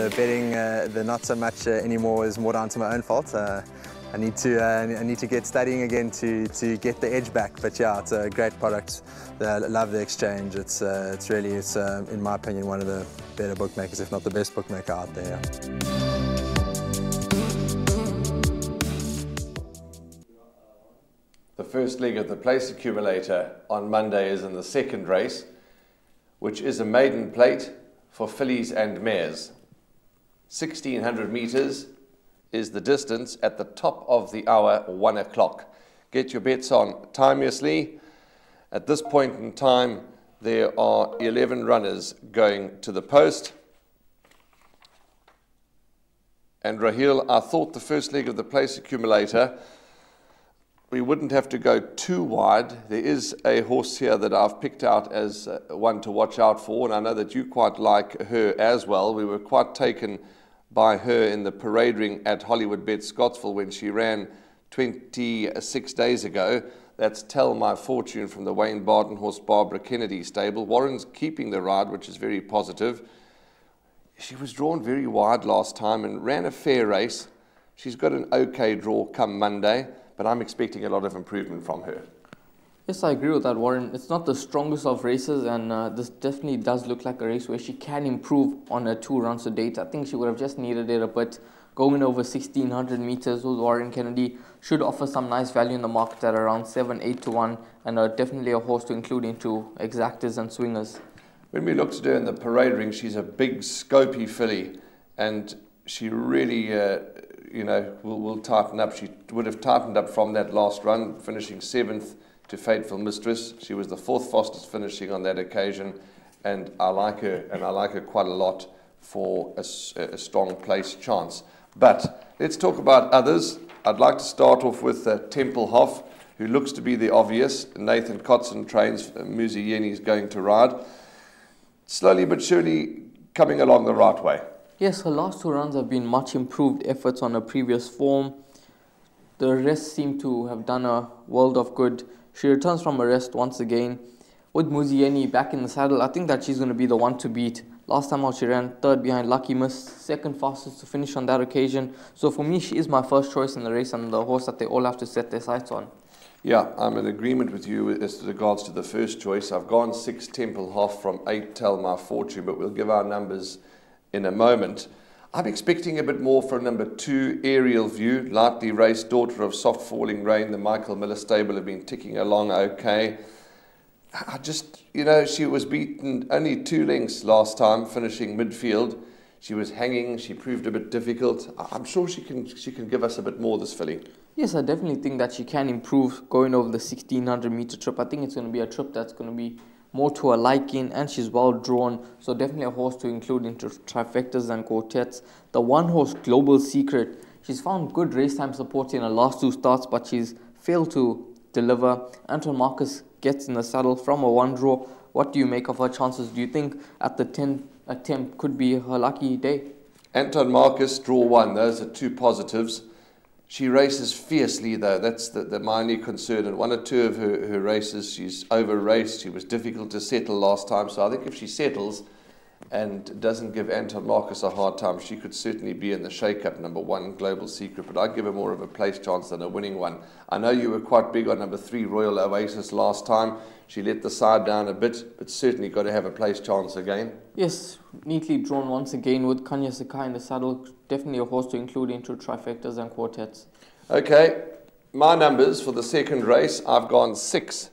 the betting, the not so much anymore, is more down to my own fault. I need to get studying again to get the edge back. But yeah, it's a great product. I love the exchange. It's really, in my opinion, one of the better bookmakers, if not the best bookmaker out there. The first leg of the place accumulator on Monday is in the second race, which is a maiden plate for fillies and mares. 1,600 meters is the distance at the top of the hour, 1 o'clock. Get your bets on timeously. At this point in time, there are 11 runners going to the post. And Raheel, I thought the first leg of the place accumulator, we wouldn't have to go too wide. There is a horse here that I've picked out as one to watch out for, and I know that you quite like her as well. We were quite taken by her in the parade ring at Hollywood Bet Scottsville when she ran 26 days ago. That's Tell My Fortune from the Wayne Barton horse Barbara Kennedy stable. Warren's keeping the ride, which is very positive. She was drawn very wide last time and ran a fair race. She's got an okay draw come Monday, but I'm expecting a lot of improvement from her. Yes, I agree with that, Warren. It's not the strongest of races, and this definitely does look like a race where she can improve on her 2 runs to date. I think she would have just needed it a bit. Going over 1,600 meters with Warren Kennedy should offer some nice value in the market at around 7-8 to 1, and definitely a horse to include into exactors and swingers. When we looked at her in the parade ring, she's a big, scopy filly, and she really, will tighten up. She would have tightened up from that last run, finishing 7th to Fateful Mistress. She was the 4th fastest finishing on that occasion, and I like her, and I like her quite a lot for a strong place chance. But let's talk about others. I'd like to start off with Tempelhof, who looks to be the obvious. Nathan Kotson trains, Muzieni's going to ride. Slowly but surely coming along the right way. Yes, her last 2 runs have been much improved efforts on her previous form. The rest seem to have done a world of good. She returns from a rest once again. With Muzieni back in the saddle, I think that she's going to be the one to beat. Last time out she ran 3rd behind Lucky Miss, 2nd fastest to finish on that occasion. So for me, she is my first choice in the race and the horse that they all have to set their sights on. Yeah, I'm in agreement with you as regards to the first choice. I've gone 6 Tempelhof from 8 Tell My Fortune, but we'll give our numbers in a moment. I'm expecting a bit more from number 2, Aerial View, lightly raced, daughter of Soft Falling Rain. The Michael Miller stable have been ticking along okay. I just, she was beaten only 2 lengths last time, finishing midfield. She was hanging, she proved a bit difficult. I'm sure she can give us a bit more, this filly. Yes, I definitely think that she can improve going over the 1,600 meter trip. I think it's going to be a trip that's going to be more to her liking, and she's well drawn, so definitely a horse to include into trifectas and quartets. The one horse Global Secret, she's found good race time support in her last 2 starts, but she's failed to deliver. Anton Marcus gets in the saddle from a 1 draw. What do you make of her chances? Do you think at the 10th attempt could be her lucky day? Anton Marcus, draw 1, those are 2 positives. She races fiercely, though. That's my only concern. In 1 or 2 of her races, she's over-raced. She was difficult to settle last time. So I think if she settles and doesn't give Anton Marcus a hard time, she could certainly be in the shake-up, number 1, Global Secret. But I'd give her more of a place chance than a winning one. I know you were quite big on number 3, Royal Oasis, last time. She let the side down a bit, but certainly got to have a place chance again. Yes, neatly drawn once again with Kanya Sakai in the saddle. Definitely a horse to include into trifectas and quartets. Okay, my numbers for the second race, I've gone 6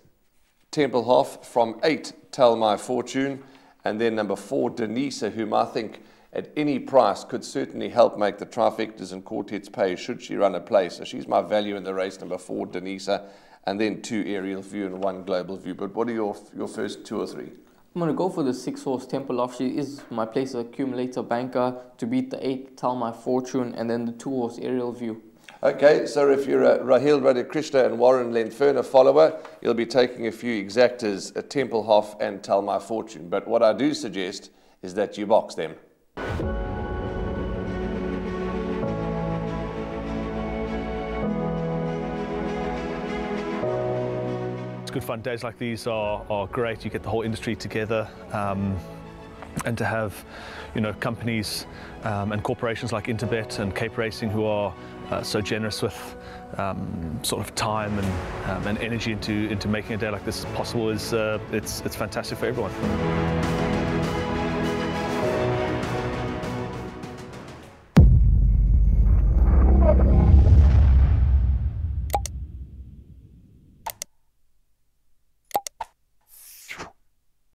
Tempelhof from 8 Tell My Fortune, and then number 4 Denisa, whom I think at any price could certainly help make the trifectas and quartets pay should she run a place. So she's my value in the race, number 4 Denisa, and then 2 Aerial View and 1 Global View. But what are your first 2 or 3? I'm going to go for the 6 horse Tempelhof. She is my place accumulator banker to beat the 8 Tell My Fortune, and then the 2 horse Aerial View. Okay, so if you're a Raheel Radhakrishna and Warren Lenferner follower, you'll be taking a few exactors, Tempelhof and Tell My Fortune. But what I do suggest is that you box them. It's good fun. Days like these are great. You get the whole industry together. And to have, you know, companies and corporations like Interbet and Cape Racing who are so generous with sort of time and energy into making a day like this possible is it's fantastic for everyone.